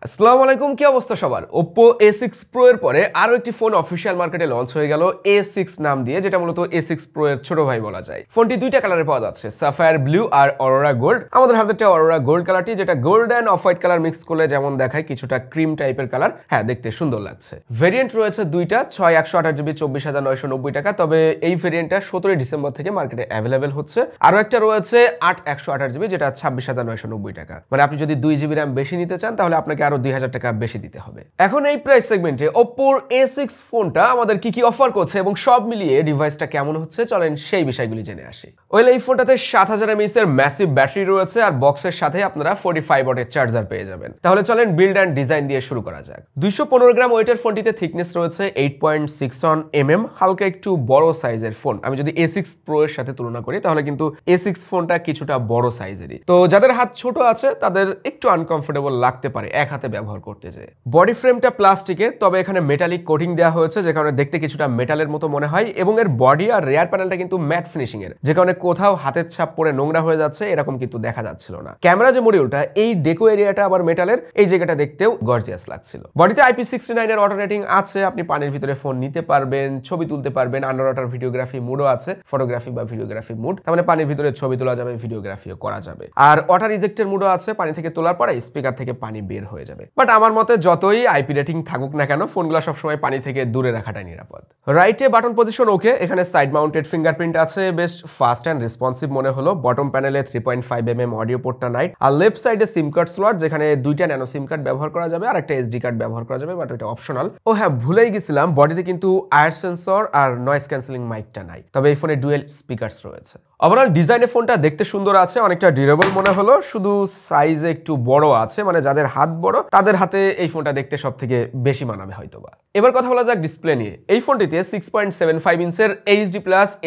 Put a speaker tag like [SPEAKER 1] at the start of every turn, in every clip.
[SPEAKER 1] আসসালামু আলাইকুম, কি অবস্থা সবার? Oppo A6 Pro এর পরে আরো একটি ফোন অফিশিয়াল মার্কেটে লঞ্চ হয়ে গেল A6 নাম দিয়ে, যেটা মূলত A6 Pro এর ছোট ভাই বলা যায়। ফোনটি দুইটা কালারে পাওয়া যাচ্ছে, সাফায়ার ব্লু আর অরোরা গোল্ড। আমাদের হাতেরটা অরোরা গোল্ড কালারটি, যেটা gold end off white colour mix করলে যেমন দেখায় কিছুটা ক্রিম টাইপের কালার। হ্যাঁ, দেখতে সুন্দর লাগছে। ভেরিয়েন্ট রয়েছে দুইটা, 6128GB 24,990 টাকা। তবে এই ভেরিয়েন্টটা 17 ডিসেম্বর থেকে মার্কেটে অ্যাভেলেবেল হচ্ছে। আরো একটা রয়েছে 8128GB, যেটা 26,990 টাকা। মানে আপনি যদি 2GB RAM বেশি নিতে চান তাহলে আপনাকে আরো 2000 টাকা বেশি দিতে হবে। এখন এই প্রাইস সেগমেন্টে Oppo A6 ফোনটা আমাদের কি কি অফার করছে এবং সব মিলিয়ে ডিভাইসটা কেমন হচ্ছে, চলেন সেই বিষয়গুলি জেনে আসি। এই ফোনটাতে 7000 mAh এর ম্যাসিভ ব্যাটারি রয়েছে আর বক্সের সাথে আপনারা 45 ওয়াটের চার্জার পেয়ে যাবেন। তাহলে চলেন বিল্ড এন্ড ডিজাইন দিয়ে শুরু করা যাক। 215 গ্রাম ওয়েটের ফোনটিতে থিকনেস রয়েছে 8.61 mm, হালকা একটু বড় সাইজের ফোন। আমি যদি A6 Pro এর সাথে তুলনা করি তাহলে কিন্তু A6 ফোনটা কিছুটা বড় সাইজেরই। তো যাদের হাত ছোট আছে তাদের একটু আনকমফোর্টেবল লাগতে পারে এক হাতে ব্যবহার করতে যায়। বডি ফ্রেমটা প্লাস্টিকের, তবে এখানে মেটালিক কোটিং দেওয়া হয়েছে, যে কারণে দেখতে কিছুটা মেটালের মতো মনে হয়। এবং এর বডি আর রেয়ার প্যানেলটা কিন্তু ম্যাট ফিনিশিং এর, যে কারণে কোথাও হাতের ছাপ পড়ে নোংরা হয়ে যাচ্ছে এরকম কিন্তু দেখা যাচ্ছিল না। ক্যামেরা যে মডিউলটা, এই ডেকো এরিয়াটা আবার মেটালের, এই জায়গাটা দেখতেও গর্জিয়াস লাগছিল। বডিতে IP69 এর অটো রেটিং আছে, আপনি পানির ভিতরে ফোন নিতে পারবেন, ছবি তুলতে পারবেন। আন্ডার ওয়াটার ভিডিওগ্রাফি মুডও আছে, ফটোগ্রাফি বা ভিডিওগ্রাফি মুড, তার মানে পানির ভিতরে ছবি তোলা যাবে, ভিডিওগ্রাফিও করা যাবে। আর ওয়াটার রিজেক্টের মুডও আছে, পানি থেকে তোলার পরে স্পিকার থেকে পানি বের হয়ে যাবে। বাট আমার মতে যতই IP রেটিং থাকুক না কেন, ফোনগুলো সবসময় পানি থেকে দূরে রাখাটাই নিরাপদ। রাইটে বাটন পজিশন ওকে, এখানে সাইড মাউন্টেড ফিঙ্গারপ্রিন্ট আছে, বেশ ফাস্ট অ্যান্ড রেসপন্সিভ মনে হলো। বটম প্যানেলে 3.5 mm অডিও পোর্টটা নাই। আর লেফট সাইডে সিম কার্ড স্লট, যেখানে দুইটা ন্যানো সিম কার্ড ব্যবহার করা যাবে আর একটা SD কার্ড ব্যবহার করা যাবে, বাট এটা অপশনাল। ও হ্যাঁ, ভুলেই গেছিলাম, বডিতে কিন্তু আয়ার সেন্সর আর নয়েজ ক্যান্সেলিং মাইকটা নাই, তবে এই ফোনে ডুয়েল স্পিকারস রয়েছে। ওভারঅল ডিজাইনে ফোনটা দেখতে সুন্দর আছে, অনেকটা ডিউরেবল মনে হলো, শুধু সাইজে একটু বড় আছে, মানে যাদের হাত বড় তাদের হাতে এই ফোনটা দেখতে সব থেকে বেশি মানাবে হয়তোবা। এবার কথা বলা যাক ডিসপ্লে নিয়ে। এই ফোনটিতে 6.75 ইঞ্চের HD+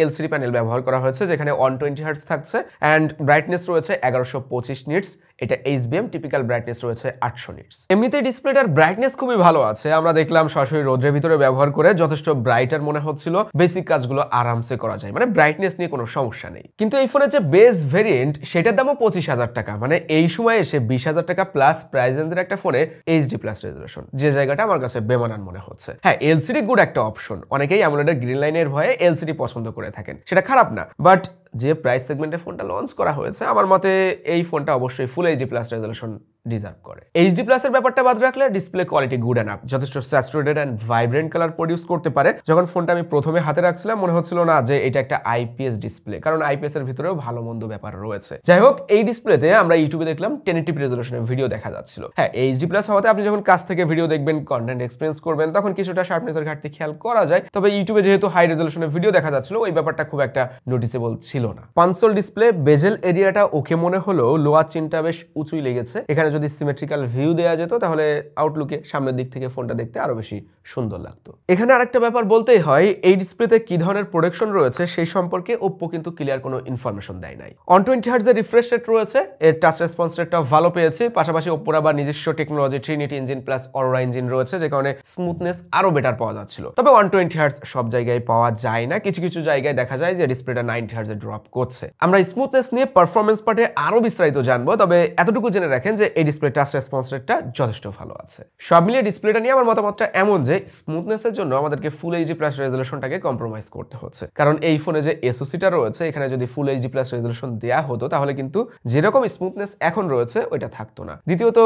[SPEAKER 1] LCD প্যানেল ব্যবহার করা হয়েছে, যেখানে 120 Hz থাকছে অ্যান্ড ব্রাইটনেস রয়েছে 1125 নিটস। এটা HBM, টিপিক্যাল ব্রাইটনেস রয়েছে 800 নিটস। এমনিতেই ডিসপ্লেটার ব্রাইটনেস খুবই ভালো আছে, আমরা দেখলাম সরাসরি রোদের ভিতরে ব্যবহার করে যথেষ্ট ব্রাইটার মনে হচ্ছিল, বেসিক কাজগুলো আরামসে করা যায়, মানে ব্রাইটনেস নিয়ে কোনো সমস্যা নেই। কিন্তু এই ফোনের যে বেস ভেরিয়েন্ট সেটার দামও 25,000 টাকা, মানে এই সময় এসে 20,000 টাকা প্লাস প্রাইস রেঞ্জের একটা ফোনে HD+ রেজোলিউশন, যে জায়গাটা আমার কাছে বেমানান মনে হচ্ছে। হ্যাঁ, LCD গুড একটা অপশন, অনেকেই অ্যামোলেডের গ্রিন লাইনের ভয়ে LCD পছন্দ করে থাকেন, সেটা খারাপ না। বাট যে প্রাইস সেগমেন্টে ফোনটা লঞ্চ করা হয়েছে, আমার মতে এই ফোনটা অবশ্যই ফুল HD+ রেজোলিউশন ডিজার্ভ করে। HD+ এর ব্যাপারটা বাদ রাখলে ডিসপ্লে কোয়ালিটি গুড এনাফ, যথেষ্ট saturated and vibrant colour produce করতে পারে। যখন ফোনটা আমি প্রথমে হাতে রাখছিলাম মনে হচ্ছিল না যে এটা একটা IPS ডিসপ্লে, কারণ IPS এর ভিতরেও ভালো মন্দ ব্যাপার রয়েছে। যাই হোক, এই ডিসপ্লেতে আমরা ইউটিউবে দেখলাম 1080p রেজোলিউশনের ভিডিও দেখা যাচ্ছিল। হ্যাঁ, HD+ হওয়াতে আপনি যখন কাছ থেকে ভিডিও দেখবেন, কন্টেন্ট এক্সপেরিয়েন্স করবেন, তখন কিছুটা শার্পনেসের ঘাটতি খেয়াল করা যায়। তবে ইউটিউবে যেহেতু হাই রেজোলিউশনের ভিডিও দেখা যাচ্ছিল, ওই ব্যাপারটা খুব একটা নোটিসেবল ছিল না। কনসোল ডিসপ্লে বেজেল এরিয়াটা ওকে মনে হলো, লোয়ার চিনটা বেশ উঁচুই লেগেছে। এখানে যদি সিমেট্রিক্যাল ভিউ দেওয়া যেত তাহলে আউটলুকে সামনের দিক থেকে ফোনটা দেখতে আরো বেশি সুন্দর লাগতো। এখানে আরেকটা ব্যাপার বলতেই হয়, এই ডিসপ্লেতে কি ধরনের প্রোটেকশন রয়েছে সেই সম্পর্কে Oppo কিন্তু ক্লিয়ার কোনো ইনফরমেশন দেয় নাই। 120 Hz এর রিফ্রেশ রেট রয়েছে, এর টাচ রেসপন্স রেটটা ভালো পেয়েছে। পাশাপাশি Oppo আবার নিজস্ব technology Trinity engine plus Aurora engine রয়েছে, যে কারণে স্মুথনেস আরো বেটার পাওয়া যাচ্ছিল। তবে 120 Hz সব জায়গায় পাওয়া যায় না, কিছু কিছু জায়গায় দেখা যায় যে ডিসপ্লেটা 90 Hz এ ড্রপ করছে। আমরা স্মুথনেস নিয়ে পারফরম্যান্স পার্টে আরো বিস্তারিত জানবো, তবে এতটুকু জেনে রাখেন যে এই ডিসপ্লে টাচ রেসপন্স রেটটা যথেষ্ট ভালো আছে। সব মিলিয়ে ডিসপ্লেটা নিয়ে আমার মতামতটা এমন যে স্মুথনেসের জন্য আমাদেরকে ফুল HD+ রেজোলিউশনটাকে কম্প্রোমাইজ করতে হচ্ছে, কারণ এই ফোনে যে SoC-টা রয়েছে এখানে যদি ফুল HD+ রেজোলিউশন দেয়া হতো তাহলে কিন্তু যেরকম স্মুথনেস এখন রয়েছে ওইটা থাকতো না। দ্বিতীয়ত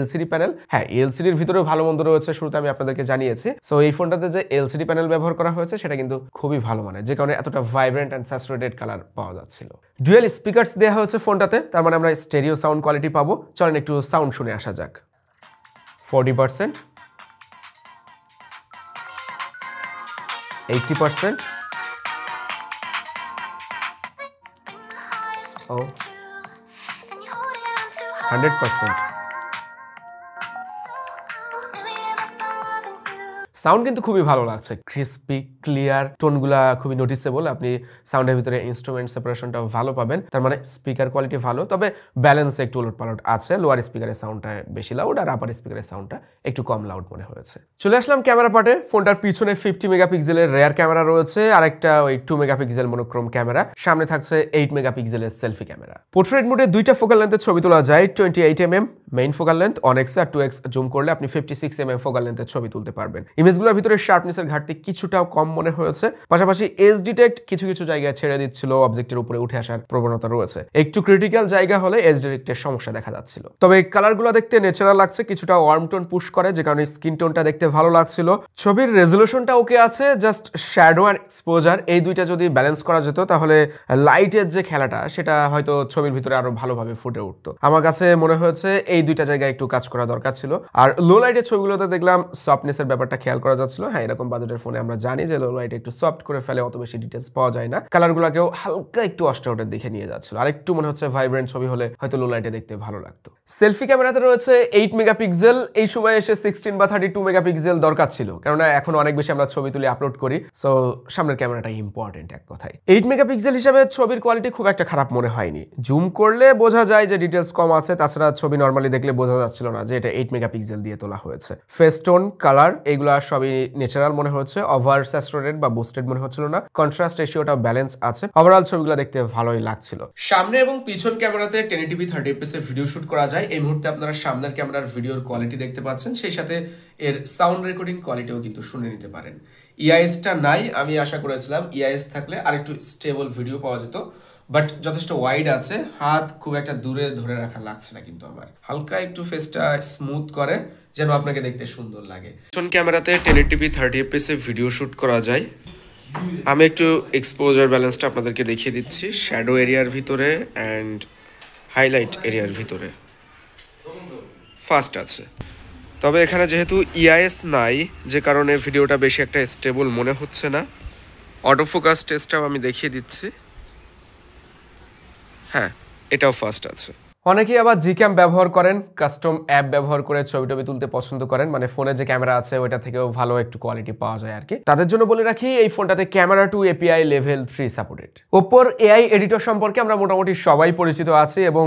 [SPEAKER 1] LCD প্যানেল, হ্যাঁ LCD এর ভিতরেও ভালো মন্দ রয়েছে, শুরুতে আমি আপনাদেরকে জানিয়েছি। সো এই ফোনটাতে যে LCD প্যানেল ব্যবহার করা হয়েছে সেটা কিন্তু খুবই ভালো মানে, যে কারণে এতটা ভাইব্রেন্ট এন্ড স্যাচুরেটেড কালার পাওয়া যাচ্ছিল। ডুয়াল স্পিকারস দেওয়া হয়েছে ফোনটাতে, তার মানে আমরা স্টেরিও সাউন্ড কোয়ালিটি পাবো। চলেন একটু সাউন্ড শুনে আসা যাক। 40%, 80%, ও 100%। সাউন্ড কিন্তু খুবই ভালো লাগছে, ক্রিস্পি ক্লিয়ার, টোনগুলা খুবই নোটিসেবল। আপনি সাউন্ডের ভিতরে ইনস্ট্রুমেন্ট সেপারেশনটা ভালো পাবেন, তার মানে স্পিকার কোয়ালিটি ভালো, তবে ব্যালেন্স একটু উলটপালট আছে। লোয়ার স্পিকারের সাউন্ডটা বেশি লাউড আর আপার স্পিকারের সাউন্ডটা একটু কম লাউড মনে হয়েছে। চলে আসলাম ক্যামেরা পার্টে। ফোনটার পিছনে 50 মেগাপিক্সেলের রেয়ার ক্যামেরা রয়েছে, আর একটা ওই 2 মেগাপিক্সেল মনোক্রোম ক্যামেরা, সামনে থাকছে 8 মেগাপিক্সেলের সেলফি ক্যামেরা। পোর্ট্রেট মোডে দুইটা ফোকাল লেন্থে ছবি তোলা যায়, 28 mm মেইন ফোকাল লেন্থ অনেক্স আর 2x জুম করলে আপনি 56 mm ফোকাল লেন্থের ছবি তুলতে পারবেন। ইমেজগুলোর ভিতরে শার্পনেসের ঘাটতি কিছুটাও কম মনে হয়েছে, পাশাপাশি এজ ডিটেক্ট কিছু কিছু জায়গায় ছেড়ে দিচ্ছিল, অবজেক্টের উপরে উঠে আসার প্রবণতা রয়েছে। একটু ক্রিটিক্যাল জায়গা হলে এজ ডিটেক্টের সমস্যা দেখা যাচ্ছিল। তবে কালারগুলো দেখতে ন্যাচারাল লাগছে, কিছুটা ওয়ার্ম টোন পুশ করে, যে কারণে স্কিন টোনটা দেখতে ভালো লাগছিল। ছবির রেজলিউশনটা ওকে আছে, জাস্ট শ্যাডো অ্যান্ড এক্সপোজার এই দুইটা যদি ব্যালেন্স করা যেত তাহলে লাইটের যে খেলাটা সেটা হয়তো ছবির ভিতরে আরো ভালোভাবে ফুটে উঠতো। আমার কাছে মনে হয়েছে এই দুইটা জায়গায় একটু কাজ করা দরকার ছিল। আর লো লাইটের ছবিগুলোতে দেখলাম সফটনেসের ব্যাপারটা খেয়াল করা যাচ্ছিল। হ্যাঁ, এরকম বাজেটের ফোনে আমরা জানি যে লো লাইটে একটু সফট করে ফেলে অত বেশি ডিটেলস পাওয়া যায় না। কালারগুলোকেও হালকা একটু অস্টাউটের দিকে নিয়ে যাচ্ছিল, আর একটু মনে হচ্ছে ভাইব্রেন্ট ছবি হলে হয়তো লো লাইটে দেখতে ভালো লাগতো। সেলফি ক্যামেরাতে রয়েছে 8 মেগাপিক্সেল, এই সময় এসে 16 বা 32 মেগাপিক্সেল দরকার ছিল, কারণ এখন অনেক বেশি আমরা ছবি তুলে আপলোড করি, সো সামনের ক্যামেরাটা ইম্পর্টেন্ট এক কথায়। 8 মেগাপিক্সেল হিসাবে ছবির কোয়ালিটি খুব একটা খারাপ মনে হয়নি। জুম করলে বোঝা যায় যে ডিটেলস কম আছে, তাছাড়া ছবি নর্মালি দেখলে বোঝা যাচ্ছিল না যে এটা 8 মেগাপিক্সেল দিয়ে তোলা হয়েছে। ফেস টোন, কালার এগুলা সবই ন্যাচারাল মনে হচ্ছে, ওভার স্যাচুরেটেড বা বুস্টেড মনে হচ্ছিল না। কন্ট্রাস্ট রেশিওটা ব্যালেন্স আছে, ওভারঅল ছবিগুলো দেখতে ভালোই লাগছিল। সামনে এবং পিছন ক্যামেরাতে 1080p 30fps এর ভিডিও শুট করা যায়। এই মুহূর্তে আপনারা সামনের ক্যামেরার ভিডিওর কোয়ালিটি দেখতে পাচ্ছেন, সেই সাথে এর সাউন্ড রেকর্ডিং কোয়ালিটিও কিন্তু শুনে নিতে পারেন। ইআইএসটা নাই, আমি আশা করেছিলাম ইআইএস থাকলে আরেকটু স্টেবল ভিডিও পাওয়া যেত, বাট যথেষ্ট ওয়াইড আছে, হাত খুব একটা দূরে ধরে রাখা লাগছে না। কিন্তু আমার হালকা একটু ফেসটা স্মুথ করে যেন আপনাকে দেখতে সুন্দর লাগে। পিছন ক্যামেরাতে 1080p 30fps এ ভিডিও শুট করা যায়। আমি একটু এক্সপোজার ব্যালেন্সটা আপনাদেরকে দেখিয়ে দিচ্ছি। শ্যাডো এরিয়ার ভিতরে অ্যান্ড হাইলাইট এরিয়ার ভিতরে ফাস্ট আছে, তবে এখানে যেহেতু ইআইএস নাই যে কারণে ভিডিওটা বেশি একটা স্টেবল মনে হচ্ছে না। অটো ফোকাস টেস্টটাও আমি দেখিয়ে দিচ্ছি, হ্যাঁ এটাও ফাস্ট আছে। অনেকেই আবার জিক্যাম ব্যবহার করেন, কাস্টম অ্যাপ ব্যবহার করে ছবি টবি তুলতে পছন্দ করেন, মানে ফোনে যে ক্যামেরা আছে ওইটা থেকেও ভালো একটু কোয়ালিটি পাওয়া যায় আর কি। তাদের জন্য বলে রাখি এই ফোনটাতে camera two API level 3 supported. ওপ্পোর এআই এডিটর সম্পর্কে আমরা মোটামুটি সবাই পরিচিত আছি, এবং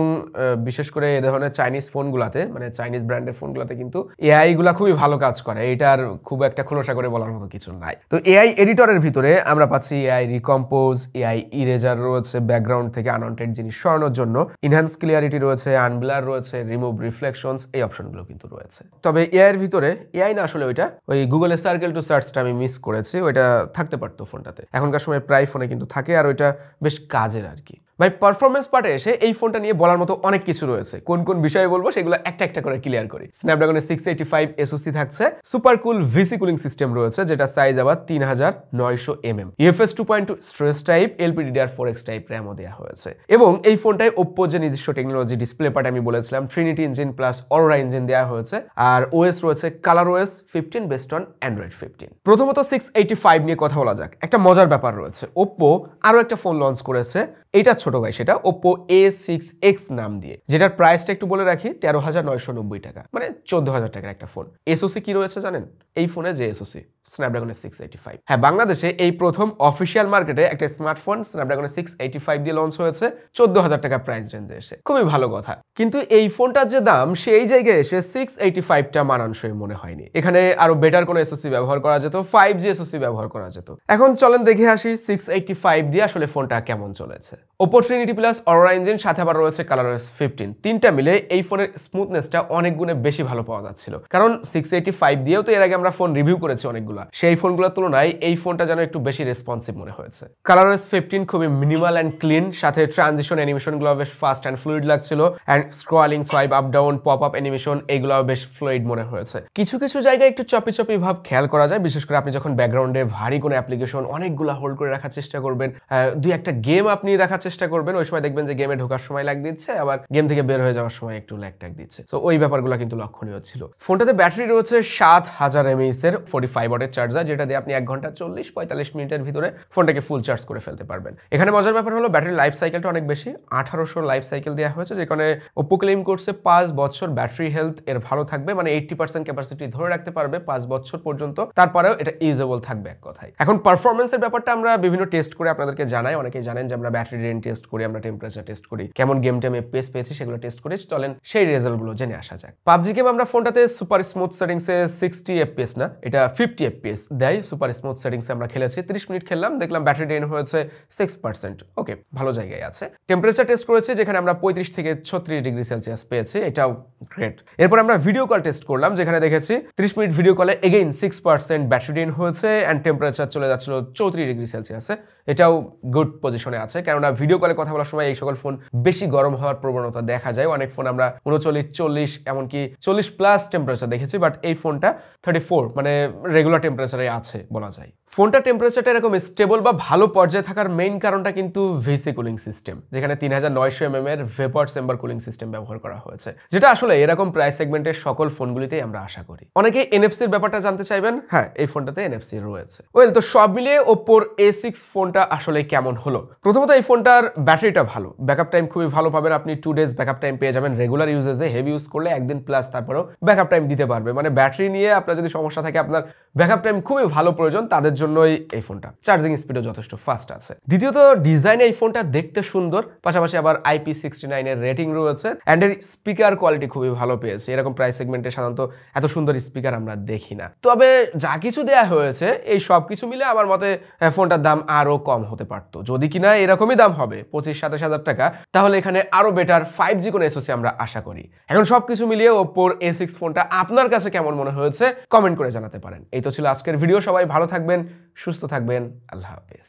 [SPEAKER 1] বিশেষ করে এই ধরনের চাইনিজ ফোনগুলোতে, মানে চাইনিজ ব্র্যান্ডের ফোনগুলোতে কিন্তু এআই গুলা খুবই ভালো কাজ করে, এটার খুব একটা খোলসা করে বলার মতো কিছু নাই। তো এআই এডিটরের ভিতরে আমরা পাচ্ছি এআই রিকম্পোজ, এআই ইরেজার রয়েছে ব্যাকগ্রাউন্ড থেকে আনওয়ান্টেড জিনিস সরানোর জন্য, ইনহ্যান্স ক্লিয়ারিটি রয়েছে, আনব্লার রয়েছে, রিমুভ রিফ্লেকশনস, এই অপশনগুলো কিন্তু রয়েছে। তবে এআই এর ভিতরে এআই না, আসলে ওইটা ওই গুগলের সার্কেল টু সার্চটা আমি মিস করেছি, ওইটা থাকতে পারতো ফোনটাতে, এখনকার সময় প্রায় ফোনে কিন্তু থাকে, আর ওইটা বেশ কাজের আর কি। ভাই পারফরমেন্স পার্টে এসে এই ফোনটা নিয়ে বলার মতো অনেক কিছু রয়েছে, কোন কোন বিষয়ে বলবো সেগুলো একটা একটা করে ক্লিয়ার করি। স্ন্যাপড্রাগনের 685 SoC থাকছে, super cool VC cooling system রয়েছে যেটা সাইজ আবার 3900 mm, UFS 2.2 storage type, LPDDR4X type র্যামও দেওয়া হয়েছে, এবং এই ফোনটায় ওপ্পো যে নিজস্ব টেকনোলজি ডিসপ্লে পার্ট আমি বলেছিলাম Trinity engine plus Aurora engine দেওয়া হয়েছে, আর ওএস রয়েছে Color OS 15 based on Android 15। প্রথমত 685 নিয়ে কথা বলা যাক। একটা মজার ব্যাপার রয়েছে, ওপ্পো আরো একটা ফোন লঞ্চ করেছে, এটা ছোট ভাই, সেটা ওপ্পো A6X নাম দিয়ে, যেটার প্রাইসটা একটু বলে রাখি 13,990 টাকা, মানে 14,000 টাকার একটা ফোন। এসওসি কি রয়েছে জানেন এই ফোনে? যে এসওসি স্ন্যাপড্রাগনের 685। হ্যাঁ, বাংলাদেশে এই প্রথম অফিসিয়াল মার্কেটে একটা স্মার্টফোন স্ন্যাপড্রাগনের 685 দিয়ে লঞ্চ হয়েছে 14,000 টাকা প্রাইস রেঞ্জে এসে, খুবই ভালো কথা। কিন্তু এই ফোনটার যে দাম সেই জায়গায় এসে 685টা মানানসই মনে হয়নি। এখানে আরো বেটার কোনো এসওসি ব্যবহার করা যেত, 5G এসওসি ব্যবহার করা যেত। এখন চলেন দেখে আসি 685 দিয়ে আসলে ফোনটা কেমন চলেছে। Oppo Trinity plus Aurora engine, সাথে আবার রয়েছে কালার OS 15, তিনটা মিলে এই ফোনের স্মুথনেসটা অনেক গুণে বেশি ভালো পাওয়া যাচ্ছিল, কারণ 685 দিয়েও তো এর আগে আমরা ফোন রিভিউ করেছি অনেকগুলা, সেই ফোনগুলোর তুলনায় এই ফোনটা যেন একটু বেশি রেসপন্সিভ মনে হয়েছে। কালার OS 15 খুবই মিনিমাল অ্যান্ড ক্লিন, সাথে ট্রানজিশন অ্যানিমেশনগুলো বেশ ফাস্ট অ্যান্ড ফ্লুইড লাগছিল, and scrolling, swipe up down, pop up animation এগুলোও বেশ ফ্লুইড মনে হয়েছে। কিছু কিছু জায়গায় একটু চপি চপি ভাব খেয়াল করা যায়, বিশেষ করে আপনি যখন ব্যাকগ্রাউন্ডে ভারী কোনো অ্যাপ্লিকেশন অনেকগুলো হোল্ড করে রাখার চেষ্টা করবেন, দুই একটা গেম আপনি রাখার চেষ্টা করবেন, ওই সময় দেখবেন যে গেমে ঢোকার সময় ল্যাগ দিচ্ছে, আবার গেম থেকে বের হয়ে যাওয়ার সময় একটু ল্যাগ ট্যাগ দিচ্ছে। তো ওই ব্যাপারগুলো কিন্তু লক্ষণীয় ছিল। ফোনটাতে ব্যাটারি রয়েছে 7000 mAh এর 45 ওয়াটের চার্জার, যেটা দিয়ে আপনি 1 ঘন্টা 40-45 মিনিটের ভিতরে ফোনটাকে ফুল চার্জ করে ফেলতে পারবেন। এখানে মজার ব্যাপার হলো ব্যাটারির লাইফ সাইকেলটা অনেক বেশি, 1800 লাইফ সাইকেল দেওয়া হয়েছে, যেখানে ওপ্পো ক্লেম করছে 5 বছর ব্যাটারি হেলথ এর ভালো থাকবে, মানে 80% ক্যাপাসিটি ধরে রাখতে পারবে 5 বছর পর্যন্ত, তারপরেও এটা ইউজেবল থাকবে এক কথায়। এখন পারফরমেন্সের ব্যাপারটা আমরা বিভিন্ন টেস্ট করে আপনাদেরকে জানাই, অনেকেই জানেন যে আমরা ব্যাটারি ড্রেন ফিঙ্গারপ্রিন্ট টেস্ট করি, আমরা টেম্পারেচার টেস্ট করি, কেমন গেম টাইম এফপিএস পেয়েছি সেগুলো টেস্ট করি। চলেন সেই রেজাল্টগুলো জেনে আসা যাক। পাবজি গেম আমরা ফোনটাতে সুপার স্মুথ সেটিংসে 60 এফপিএস না, এটা 50 এফপিএস দেয়। সুপার স্মুথ সেটিংসে আমরা খেলেছি, 30 মিনিট খেললাম, দেখলাম ব্যাটারি ড্রেন হয়েছে 6%। ওকে, ভালো জায়গায় আছে। টেম্পারেচার টেস্ট করেছি যেখানে আমরা 35 থেকে 36 ডিগ্রি সেলসিয়াস পেয়েছি, এটাও গ্রেট। এরপর আমরা ভিডিও কল টেস্ট করলাম যেখানে দেখেছি 30 মিনিট ভিডিও কলে এগেইন 6% ব্যাটারি ড্রেন হয়েছে অ্যান্ড টেম্পারেচার চলে যাচ্ছিল 34 ডিগ্রি সেলসিয়াসে, এটাও গুড পজিশনে আছে। কেননা ভিডিও কলে কথা বলার সময় এই সকল ফোন বেশি গরম হওয়ার প্রবণতা দেখা যায়। অনেক ফোন আমরা 39, 40 এমনকি 40+ টেম্পারেচার দেখেছি, বাট এই ফোনটা 34 মানে রেগুলার টেম্পারেচারে আছে বলা যায়। ফোনটা টেম্পারেচারটা এরকম স্টেবল বা ভালো পর্যায়ে থাকার মেইন কারণটা কিন্তু ভিসি কুলিং সিস্টেম, যেখানে 3900 mm এর ভেপর চেম্বার কুলিং সিস্টেম ব্যবহার করা হয়েছে, যেটা আসলে এরকম প্রাইস সেগমেন্টের সকল ফোনগুলিতেই আমরা আশা করি। অনেকে এনএফসির ব্যাপারটা জানতে চাইবেন, হ্যাঁ এই ফোনটাতে এনএফসি রয়েছে। ওয়েল, তো সব মিলিয়ে ওপ্পোর A6 ফোনটা আসলে কেমন হলো? প্রথমত এই ফোনটার ব্যাটারিটা ভালো, ব্যাকআপ টাইম খুবই ভালো পাবেন আপনি। 2 ডেজ ব্যাকআপ টাইম পেয়ে যাবেন রেগুলার ইউজেসে। হেভি ইউজ করলে একদিন প্লাস তারপরেও ব্যাকআপ টাইম দিতে পারবে। মানে ব্যাটারি নিয়ে আপনার যদি সমস্যা থাকে, আপনার ব্যাকআপ টাইম খুবই ভালো প্রয়োজন, তাদের জন্যই এই ফোনটা। চার্জিং স্পিডও যথেষ্ট ফাস্ট আছে। দ্বিতীয়ত ডিজাইনে এই ফোনটা দেখতে সুন্দর, পাশাপাশি আবার IP69 এর রেটিং রয়েছে অ্যান্ড এর স্পিকার কোয়ালিটি খুবই ভালো পেয়েছে। এরকম প্রাইস সেগমেন্টে সাধারণত এত সুন্দর স্পিকার আমরা দেখি না। তবে যা কিছু দেয়া হয়েছে এই সব কিছু মিলে আমার মতে ফোনটার দাম আরো কম হতে পারতো। যদি কিনা এরকমই দাম হবে 25-27 হাজার টাকা, তাহলে এখানে আরো বেটার 5G কোনো এসওসি আমরা আশা করি। এখন সবকিছু মিলিয়ে ওপ্পোর A6 ফোনটা আপনার কাছে কেমন মনে হয়েছে কমেন্ট করে জানাতে পারেন। এই তো ছিল আজকের ভিডিও। সবাই ভালো থাকবেন, সুস্থ থাকবেন, আল্লাহ হাফেজ।